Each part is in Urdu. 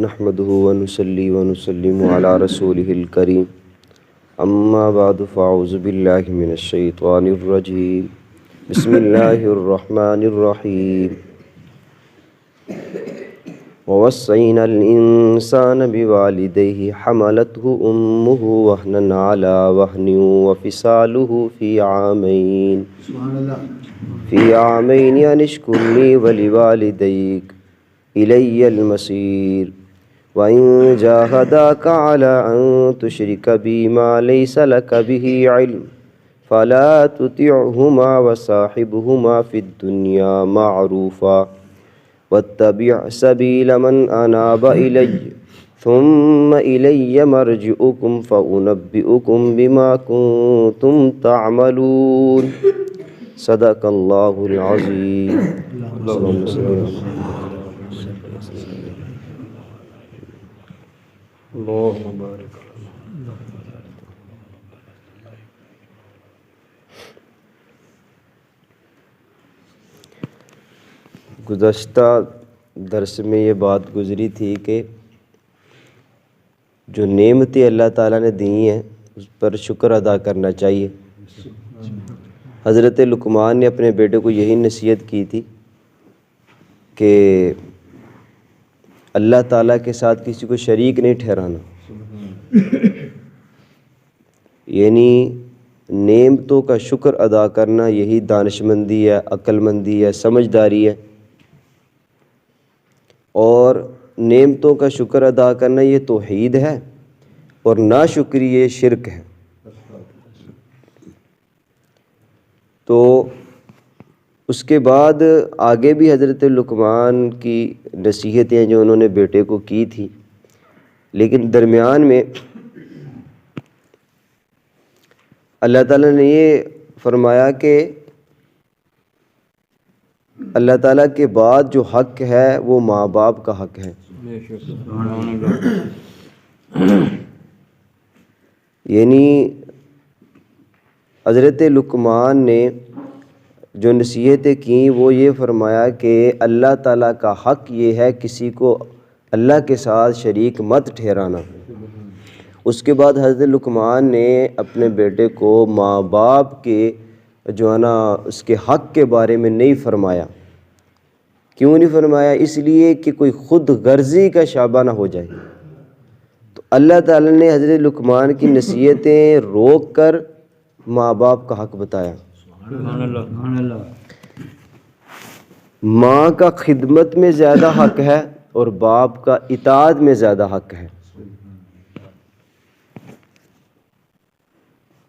نحمده ونصلي ونسلم على رسوله الكريم اما بعد فاعوذ بالله من الشيطان الرجيم بسم الله الرحمن الرحيم ووصينا الإنسان بوالديه حملته أمه وهنا على وهن وفصاله في عامين أن اشكر لي ولوالديك إلي المصير وإن جاهداك على أن تشرك بي ما ليس لك به علم فلا تطعهما وصاحبهما في الدنيا معروفا واتبع سبيل من أناب إلي ثم إلي مرجعكم فأنبئكم بما كنتم تعملون صدق الله العظيم. اللهم صل على اللهم بارك. گزشتہ درس میں یہ بات گزری تھی کہ جو نعمتیں اللہ تعالیٰ نے دی ہیں اس پر شکر ادا کرنا چاہیے. حضرت لقمان نے اپنے بیٹے کو یہی نصیحت کی تھی کہ اللہ تعالیٰ کے ساتھ کسی کو شریک نہیں ٹھہرانا، یعنی نعمتوں کا شکر ادا کرنا یہی دانش مندی ہے، عقل مندی ہے، سمجھداری ہے. اور نعمتوں کا شکر ادا کرنا یہ توحید ہے اور ناشکری یہ شرک ہے. تو اس کے بعد آگے بھی حضرت لقمان کی نصیحتیں جو انہوں نے بیٹے کو کی تھی، لیکن درمیان میں اللہ تعالیٰ نے یہ فرمایا کہ اللہ تعالیٰ کے بعد جو حق ہے وہ ماں باپ کا حق ہے. یعنی حضرت لقمان نے جو نصیحتیں کیں وہ یہ فرمایا کہ اللہ تعالیٰ کا حق یہ ہے کسی کو اللہ کے ساتھ شریک مت ٹھہرانا. اس کے بعد حضرت لقمان نے اپنے بیٹے کو ماں باپ کے جو ہے نا اس کے حق کے بارے میں نہیں فرمایا. کیوں نہیں فرمایا؟ اس لیے کہ کوئی خود غرضی کا شابہ نہ ہو جائے. تو اللہ تعالیٰ نے حضرت لقمان کی نصیحتیں روک کر ماں باپ کا حق بتایا. ماں کا خدمت میں زیادہ حق ہے اور باپ کا اطاعت میں زیادہ حق ہے.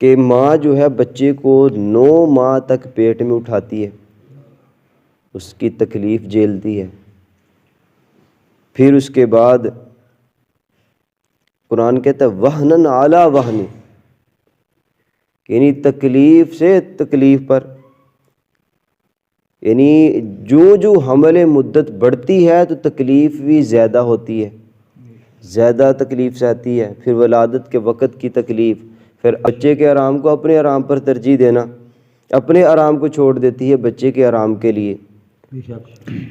کہ ماں جو ہے بچے کو 9 ماہ تک پیٹ میں اٹھاتی ہے، اس کی تکلیف جھیلتی ہے. پھر اس کے بعد قرآن کہتا ہے وہنن علی وہن، یعنی تکلیف سے تکلیف پر، یعنی جو حمل مدت بڑھتی ہے تو تکلیف بھی زیادہ ہوتی ہے، زیادہ تکلیف سے آتی ہے. پھر ولادت کے وقت کی تکلیف، پھر بچے کے آرام کو اپنے آرام پر ترجیح دینا، اپنے آرام کو چھوڑ دیتی ہے بچے کے آرام کے لیے،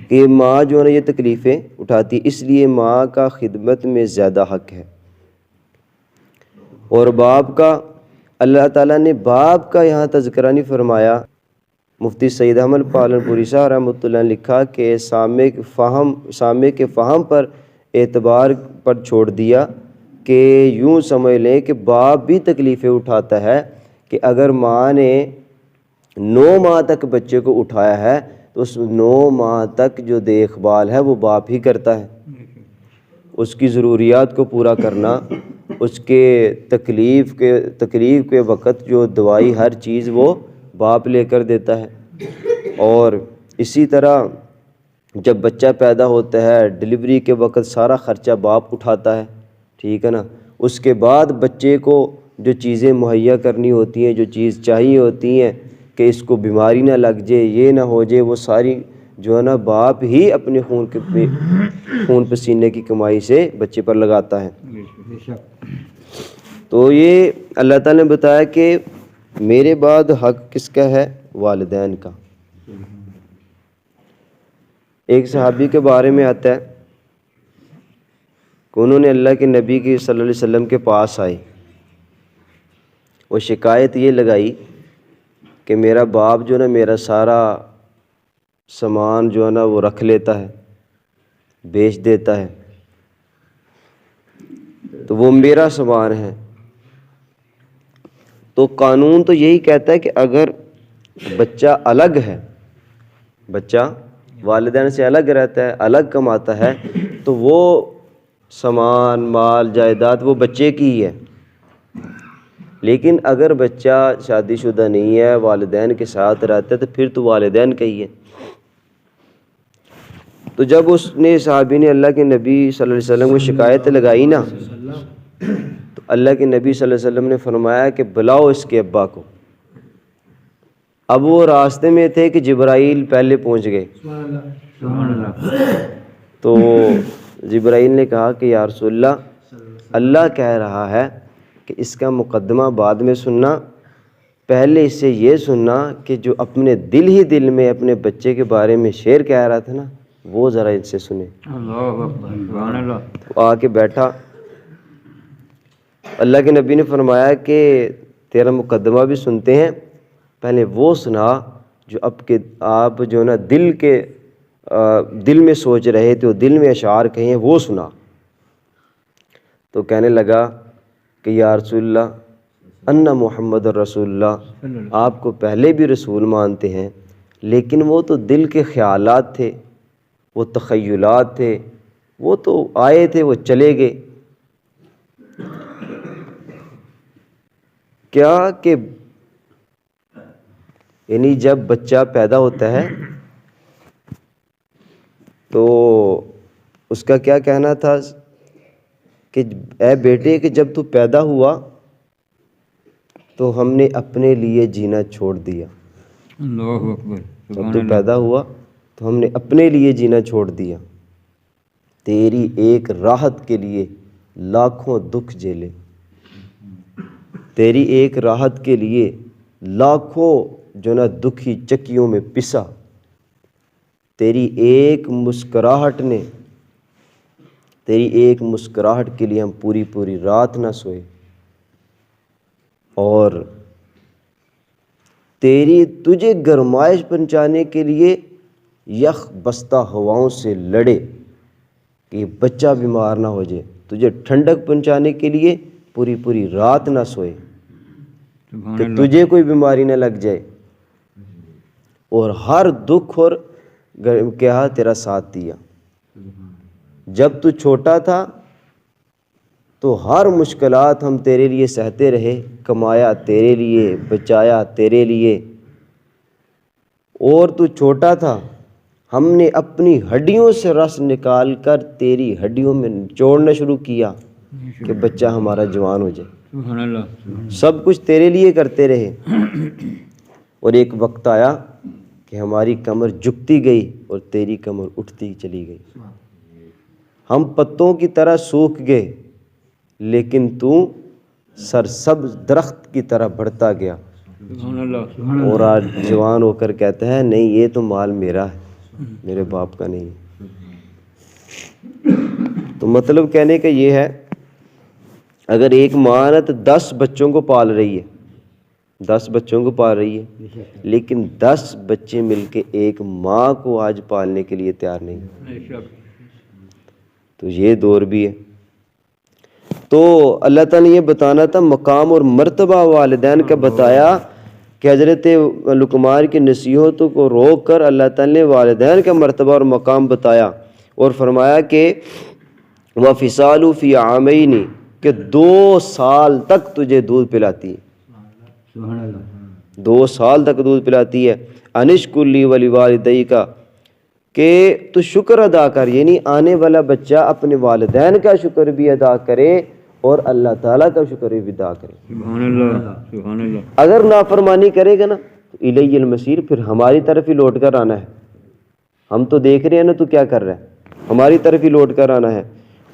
کہ ماں جو ہے نا یہ تکلیفیں اٹھاتی. اس لیے ماں کا خدمت میں زیادہ حق ہے. اور باپ کا اللہ تعالیٰ نے باپ کا یہاں تذکرہ نہیں فرمایا. مفتی سید احمد پالن پوری صاحب رحمۃ اللہ نے لکھا کہ سامع کے فہم پر اعتبار پر چھوڑ دیا کہ یوں سمجھ لیں کہ باپ بھی تکلیفیں اٹھاتا ہے، کہ اگر ماں نے 9 ماہ تک بچے کو اٹھایا ہے تو اس 9 ماہ تک جو دیکھ بھال ہے وہ باپ ہی کرتا ہے. اس کی ضروریات کو پورا کرنا، اس کے تکلیف کے وقت جو دوائی ہر چیز وہ باپ لے کر دیتا ہے. اور اسی طرح جب بچہ پیدا ہوتا ہے ڈلیوری کے وقت سارا خرچہ باپ اٹھاتا ہے، ٹھیک ہے نا. اس کے بعد بچے کو جو چیزیں مہیا کرنی ہوتی ہیں، جو چیز چاہیے ہوتی ہیں کہ اس کو بیماری نہ لگ جائے، یہ نہ ہو جائے، وہ ساری جو ہے نا باپ ہی اپنے خون پسینے کی کمائی سے بچے پر لگاتا ہے. تو یہ اللہ تعالیٰ نے بتایا کہ میرے بعد حق کس کا ہے؟ والدین کا. ایک صحابی کے بارے میں آتا ہے کہ انہوں نے اللہ کے نبی کی صلی اللہ علیہ وسلم کے پاس آئے، وہ شکایت یہ لگائی کہ میرا باپ جو ہے نا میرا سارا سامان جو ہے نا وہ رکھ لیتا ہے، بیچ دیتا ہے، تو وہ میرا سامان ہے۔ تو قانون تو یہی کہتا ہے کہ اگر بچہ الگ ہے، بچہ والدین سے الگ رہتا ہے، الگ کماتا ہے، تو وہ سامان مال جائیداد وہ بچے کی ہی ہے۔ لیکن اگر بچہ شادی شدہ نہیں ہے، والدین کے ساتھ رہتا ہے، تو پھر تو والدین کا ہی ہے۔ تو جب اس نے صحابی نے اللہ کے نبی صلی اللہ علیہ وسلم کو شکایت لگائی نا، تو اللہ کے نبی صلی اللہ علیہ وسلم نے فرمایا کہ بلاؤ اس کے ابا کو۔ اب وہ راستے میں تھے کہ جبرائیل پہلے پہنچ گئے، تو جبرائیل نے کہا کہ یا رسول اللہ کہہ رہا ہے کہ اس کا مقدمہ بعد میں سننا، پہلے اس سے یہ سننا کہ جو اپنے دل میں اپنے بچے کے بارے میں شعر کہہ رہا تھا نا، وہ ذرا ان سے سنیں۔ تو آ کے بیٹھا، اللہ کے نبی نے فرمایا کہ تیرا مقدمہ بھی سنتے ہیں، پہلے وہ سنا جو آپ جو نا دل میں سوچ رہے تھے، دل میں اشعار کہیں وہ سنا۔ تو کہنے لگا کہ یا رسول اللہ ان محمد رسول اللہ، آپ کو پہلے بھی رسول مانتے ہیں، لیکن وہ تو دل کے خیالات تھے، وہ تخیلات تھے، وہ تو آئے تھے وہ چلے گئے۔ کیا کہ یعنی جب بچہ پیدا ہوتا ہے تو اس کا کیا کہنا تھا کہ اے بیٹے کہ جب تو پیدا ہوا تو ہم نے اپنے لیے جینا چھوڑ دیا۔ اللہ اکبر۔ جب تو پیدا ہوا تو ہم نے اپنے لیے جینا چھوڑ دیا، تیری ایک راحت کے لیے لاکھوں دکھ جھیلے، تیری ایک راحت کے لیے لاکھوں جو نا دکھی چکیوں میں پسا، تیری ایک مسکراہٹ کے لیے ہم پوری رات نہ سوئے، اور تجھے گرمائش پہنچانے کے لیے یخ بستہ ہواؤں سے لڑے کہ بچہ بیمار نہ ہو جائے، تجھے ٹھنڈک پہنچانے کے لیے پوری رات نہ سوئے کہ تجھے کوئی بیماری نہ لگ جائے، اور ہر دکھ اور کیا تیرا ساتھ دیا۔ جب تو چھوٹا تھا تو ہر مشکلات ہم تیرے لیے سہتے رہے، کمایا تیرے لیے، بچایا تیرے لیے، اور تو چھوٹا تھا ہم نے اپنی ہڈیوں سے رس نکال کر تیری ہڈیوں میں نچوڑنا شروع کیا کہ بچہ ہمارا جوان ہو جائے۔ سبحان اللہ۔ سب کچھ تیرے لیے کرتے رہے، اور ایک وقت آیا کہ ہماری کمر جھکتی گئی اور تیری کمر اٹھتی چلی گئی، ہم پتوں کی طرح سوکھ گئے لیکن تو سرسبز درخت کی طرح بڑھتا گیا، سبحان اللہ۔ اور آج جوان ہو کر کہتا ہے نہیں یہ تو مال میرا ہے، میرے باپ کا نہیں۔ تو مطلب کہنے کا یہ ہے، اگر ایک ماں ہے تو 10 بچوں کو پال رہی ہے، 10 بچوں کو پال رہی ہے، لیکن 10 بچے مل کے ایک ماں کو آج پالنے کے لیے تیار نہیں، تو یہ دور بھی ہے۔ تو اللہ تعالیٰ نے یہ بتانا تھا مقام اور مرتبہ والدین کا بتایا کہ حضرت لقمان کی نصیحتوں کو روک کر اللہ تعالیٰ نے والدین کا مرتبہ اور مقام بتایا، اور فرمایا کہ وَفِصَالُ فِي عَامَيْنِ کہ 2 سال تک تجھے دودھ پلاتی ہے، 2 سال تک دودھ پلاتی ہے۔ انشکر لی وَلِوَالِدَيْكَ کہ تو شکر ادا کر، یعنی آنے والا بچہ اپنے والدین کا شکر بھی ادا کرے اور اللہ تعالیٰ کا شکر بھی ادا کرے۔ سبحان اللہ، سبحان اللہ۔ اگر نافرمانی کرے گا نا تو الیہ المصیر، پھر ہماری طرف ہی لوٹ کر آنا ہے۔ ہم تو دیکھ رہے ہیں نا تو کیا کر رہا ہے، ہماری طرف ہی لوٹ کر آنا ہے۔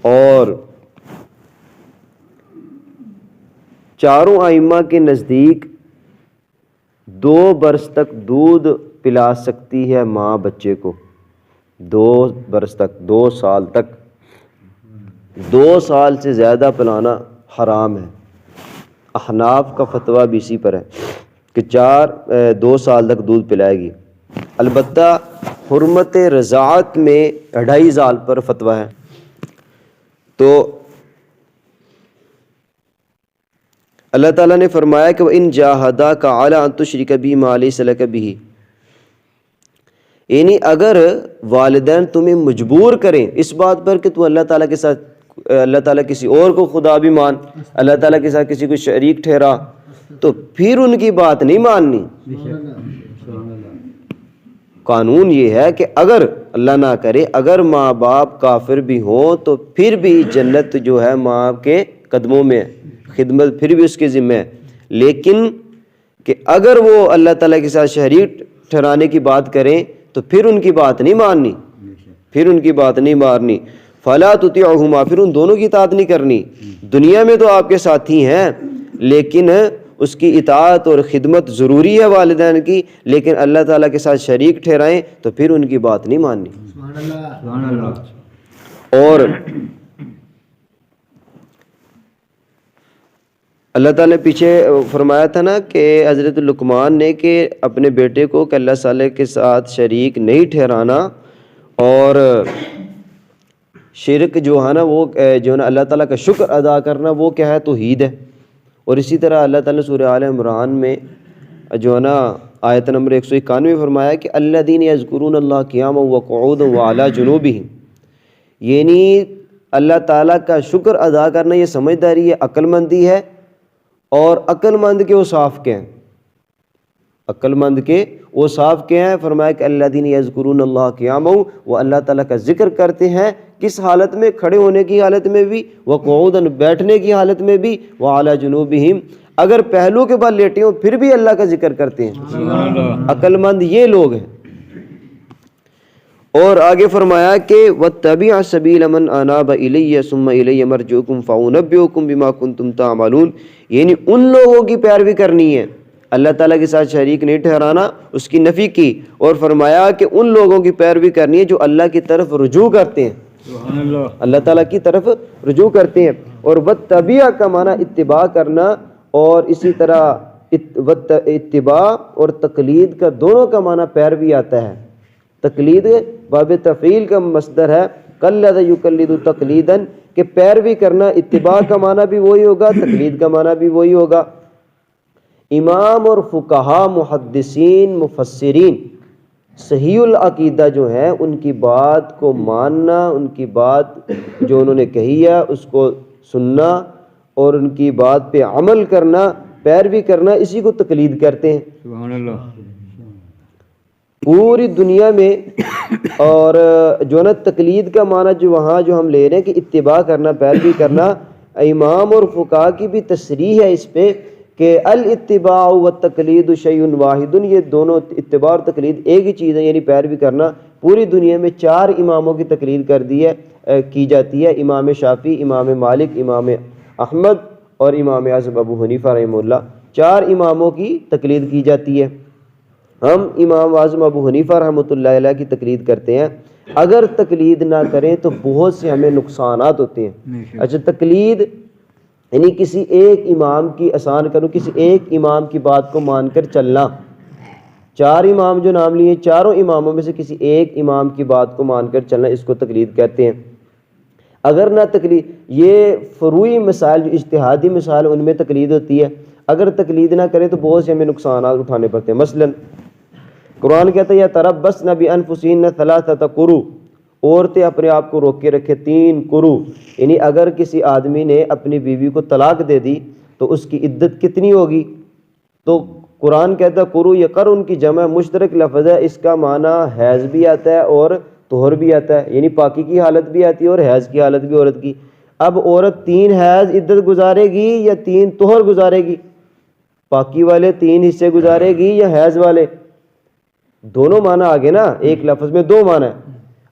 اور چاروں ائمہ کے نزدیک 2 برس تک دودھ پلا سکتی ہے ماں بچے کو، 2 برس تک، 2 سال تک 2 سال سے زیادہ پلانا حرام ہے۔ احناف کا فتویٰ بھی اسی پر ہے کہ 2 سال تک دودھ پلائے گی۔ البتہ حرمت رضاعت میں 2.5 سال پر فتویٰ ہے۔ تو اللہ تعالیٰ نے فرمایا کہ وَإِن جَاهَدَاكَ عَلَىٰ أَن تُشْرِكَ بِي مَا لَيْسَ لَكَ بِهِ، یعنی اگر والدین تمہیں مجبور کریں اس بات پر کہ تو اللہ تعالیٰ کے ساتھ، اللہ تعالیٰ کسی اور کو خدا بھی مان، اللہ تعالیٰ کے ساتھ کسی کو شریک ٹھہرا، تو پھر ان کی بات نہیں ماننی۔ قانون یہ ہے کہ اگر اللہ نہ کرے اگر ماں باپ کافر بھی ہوں تو پھر بھی جنت جو ہے ماں کے قدموں میں ہے، خدمت پھر بھی اس کے ذمہ ہے، لیکن کہ اگر وہ اللہ تعالیٰ کے ساتھ شریک ٹھہرانے کی بات کریں تو پھر ان کی بات نہیں ماننی، پھر ان کی بات نہیں ماننی۔ فَلَا تُطِعْهُمَا، پھر ان دونوں کی اطاعت نہیں کرنی۔ دنیا میں تو آپ کے ساتھی ہیں لیکن اس کی اطاعت اور خدمت ضروری ہے والدین کی، لیکن اللہ تعالیٰ کے ساتھ شریک ٹھہرائیں تو پھر ان کی بات نہیں ماننی۔ سبحان اللہ۔ اور اللہ تعالیٰ نے پیچھے فرمایا تھا نا کہ حضرت لقمان نے کہ اپنے بیٹے کو کہ اللہ تعالیٰ کے ساتھ شریک نہیں ٹھہرانا، اور شرک جو ہے نا وہ جو ہے نا اللہ تعالیٰ کا شکر ادا کرنا، وہ کیا ہے؟ توحید ہے۔ اور اسی طرح اللہ تعالیٰ نے سورہ آل عمران میں جو ہے نا آیت نمبر 191 فرمایا کہ الذین یذکرون اللہ قیاما وقعودا وعلی جنوبہم، یعنی اللہ تعالیٰ کا شکر ادا کرنا یہ سمجھداری ہے، عقل مندی ہے۔ اور عقل مند کے اوصاف کیا ہیں؟ عقل مند کے اوصاف کیا ہیں؟ فرمایا کہ الذین یذکرون اللہ قیاما، وہ اللہ تعالیٰ کا ذکر کرتے ہیں کس حالت میں؟ کھڑے ہونے کی حالت میں بھی، وقعودا بیٹھنے کی حالت میں بھی، وعلی جنوبہم اگر پہلو کے بعد لیٹے ہوں پھر بھی اللہ کا ذکر کرتے ہیں۔ سبحان اللہ۔ عقل مند یہ لوگ ہیں۔ اور آگے فرمایا کہ وَاتَّبِعْ سَبِيلَ مَنْ أَنَابَ إِلَيَّ ثُمَّ إِلَيَّ مَرْجِعُكُمْ فَأُنَبِّئُكُمْ بِمَا كُنْتُمْ تَعْمَلُونَ، یعنی ان لوگوں کی پیروی کرنی ہے، اللہ تعالیٰ کے ساتھ شریک نہیں ٹھہرانا، اس کی نفی کی، اور فرمایا کہ ان لوگوں کی پیروی کرنی ہے جو اللہ کی طرف رجوع کرتے ہیں، سبحان اللہ۔ اللہ تعالیٰ کی طرف رجوع کرتے ہیں۔ اور وَاتَّبِعْ کا معنی اتباع کرنا، اور اسی طرح اتباع اور تقلید کا دونوں کا معنی پیروی آتا ہے۔ تقلید باب تفعیل کا مصدر ہے، قلد یقلد تقلیدا، کہ پیروی کرنا۔ اتباع کا معنی بھی وہی ہوگا، تقلید کا معنی بھی وہی ہوگا۔ امام اور فقہا، محدثین، مفسرین صحیح العقیدہ جو ہیں ان کی بات کو ماننا، ان کی بات جو انہوں نے کہی ہے اس کو سننا اور ان کی بات پہ عمل کرنا، پیروی کرنا، اسی کو تقلید کرتے ہیں۔ سبحان اللہ۔ پوری دنیا میں اور جو نا تقلید کا معنی جو وہاں جو ہم لے رہے ہیں کہ اتباع کرنا، پیروی کرنا، امام اور فقہا کی بھی تصریح ہے اس پہ کہ الاتباع والتقلید شیء واحد، یہ دونوں اتباع اور تقلید ایک ہی چیز ہے، یعنی پیروی کرنا۔ پوری دنیا میں 4 اماموں کی تقلید کی جاتی ہے، امام شافعی، امام مالک، امام احمد اور امام اعظم ابو حنیفہ رحمہ اللہ، 4 اماموں کی تقلید کی جاتی ہے۔ ہم امام اعظم ابو حنیفہ رحمۃ اللہ علیہ کی تقلید کرتے ہیں۔ اگر تقلید نہ کریں تو بہت سے ہمیں نقصانات ہوتے ہیں۔ اچھا، تقلید یعنی کسی ایک امام کی آسان کروں، کسی ایک امام کی بات کو مان کر چلنا۔ 4 امام جو نام لیے، چاروں اماموں میں سے کسی ایک امام کی بات کو مان کر چلنا، اس کو تقلید کہتے ہیں۔ اگر نہ تقلید، یہ فروعی مسائل جو اجتہادی مسائل ان میں تقلید ہوتی ہے، اگر تقلید نہ کریں تو بہت سے ہمیں نقصانات اٹھانے پڑتے ہیں۔ مثلا قرآن کہتا ہے یا تربصن بانفسہن ثلاثۃ قروء، عورتیں اپنے آپ کو روک کے رکھے 3 قروء، یعنی اگر کسی آدمی نے اپنی بیوی کو طلاق دے دی تو اس کی عدت کتنی ہوگی؟ تو قرآن کہتا ہے قروء، یہ قرن کی جمع مشترک لفظ ہے، اس کا معنی حیض بھی آتا ہے اور طہر بھی آتا ہے، یعنی پاکی کی حالت بھی آتی ہے اور حیض کی حالت بھی عورت کی۔ اب عورت 3 حیض عدت گزارے گی یا 3 طہر گزارے گی؟ پاکی والے 3 حصے گزارے گی یا حیض والے؟ دونوں معنی آگے نا، ایک لفظ میں 2 معنی ہے۔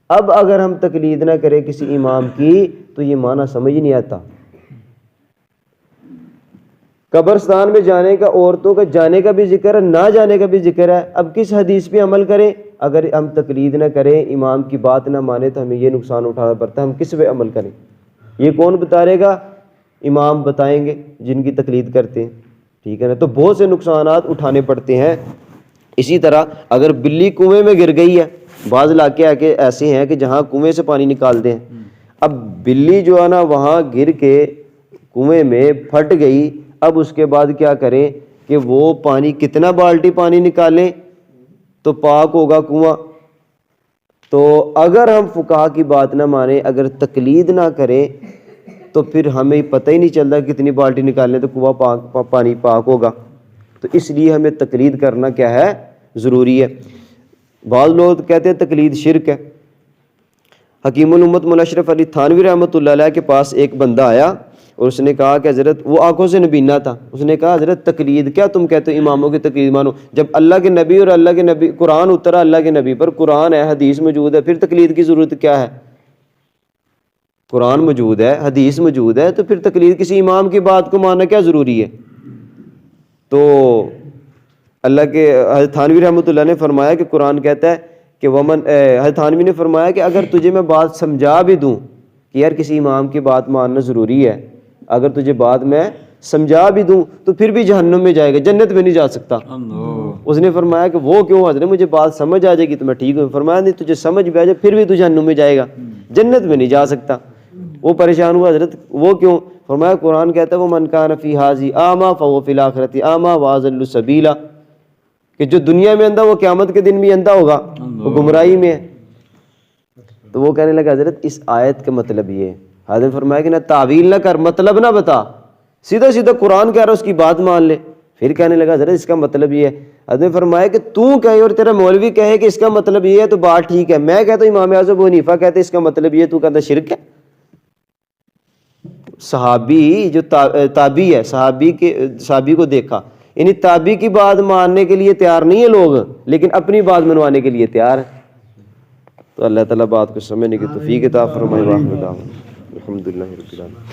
اب اگر ہم تقلید نہ کریں کسی امام کی تو یہ معنی سمجھ نہیں آتا۔ قبرستان میں جانے کا، عورتوں کا جانے کا بھی ذکر ہے، نہ جانے کا بھی ذکر ہے۔ اب کس حدیث پہ عمل کریں؟ اگر ہم تقلید نہ کریں، امام کی بات نہ مانیں تو ہمیں یہ نقصان اٹھانا پڑتا ہے، ہم کس پہ عمل کریں؟ یہ کون بتا رہے گا؟ امام بتائیں گے جن کی تقلید کرتے ہیں، ٹھیک ہے نا. تو بہت سے نقصانات اٹھانے پڑتے ہیں. اسی طرح اگر بلی کنویں میں گر گئی ہے، بعض علاقے ایسے ہیں کہ جہاں کنویں سے پانی نکالتے ہیں، اب بلی جو ہے نا وہاں گر کے کنویں میں پھٹ گئی، اب اس کے بعد کیا کریں کہ وہ پانی کتنا بالٹی پانی نکالیں تو پاک ہوگا کنواں. تو اگر ہم فقہا کی بات نہ مانیں، اگر تقلید نہ کریں تو پھر ہمیں پتہ ہی نہیں چلتا کتنی بالٹی نکالنے تو کنواں پانی پاک ہوگا. تو اس لیے ہمیں تقلید کرنا کیا ہے؟ ضروری ہے. بعض لوگ کہتے ہیں تقلید شرک ہے. حکیم الامت مولانا اشرف علی تھانوی رحمۃ اللہ علیہ کے پاس ایک بندہ آیا اور اس نے کہا کہ حضرت، وہ آنکھوں سے نبینا تھا، اس نے کہا حضرت تقلید کیا تم کہتے ہو اماموں کی تقلید مانو؟ جب اللہ کے نبی اور اللہ کے نبی قرآن اترا اللہ کے نبی پر، قرآن ہے حدیث موجود ہے، پھر تقلید کی ضرورت کیا ہے؟ قرآن موجود ہے حدیث موجود ہے تو پھر تقلید کسی امام کی بات کو ماننا کیا ضروری ہے؟ تو اللہ کے حضرت تھانوی رحمۃ اللہ نے فرمایا کہ قرآن کہتا ہے کہ حضرت تھانوی نے فرمایا کہ اگر تجھے میں بات سمجھا بھی دوں کہ یار کسی امام کی بات ماننا ضروری ہے، اگر تجھے بات میں سمجھا بھی دوں تو پھر بھی جہنم میں جائے گا، جنت میں نہیں جا سکتا. اس نے فرمایا کہ وہ کیوں حضرت؟ مجھے بات سمجھ آ جائے گی تو میں ٹھیک ہوں. فرمایا نہیں، تجھے سمجھ بھی آ جائے پھر بھی تو جہنم میں جائے گا، جنت میں نہیں جا سکتا. وہ پریشان ہوا، حضرت وہ کیوں؟ فرمایا قرآن کہتا ہے وہ من کان فی ھذی اعمی فہو فی الاخرۃ اعمی واضل سبیلا، کہ جو دنیا میں اندھا وہ قیامت کے دن بھی اندھا ہوگا، وہ گمراہی میں ہے. تو وہ کہنے لگا حضرت اس آیت کا مطلب یہ ہے. حضرت نے فرمایا کہ نہ تعویل نہ کر، مطلب نہ بتا، سیدھا سیدھا قرآن کہہ رہا ہے اس کی بات مان لے. پھر کہنے لگا حضرت اس کا مطلب یہ ہے. حضرت نے فرمایا کہ تو کہے اور تیرا مولوی کہے کہ اس کا مطلب یہ ہے تو بات ٹھیک ہے، میں کہتا ہوں امام اعظم ابو حنیفہ کہتے ہیں اس کا مطلب یہ ہے، تو کہتا ہے شرک ہے. صحابی جو تابعی ہے، صحابی کو دیکھا، یعنی تابعی کی بات ماننے کے لیے تیار نہیں ہے لوگ، لیکن اپنی بات منوانے کے لیے تیار ہے. تو اللہ تعالیٰ بات کو سمجھنے کی توفیق عطا فرمائے. الحمدللہ رب العالمین.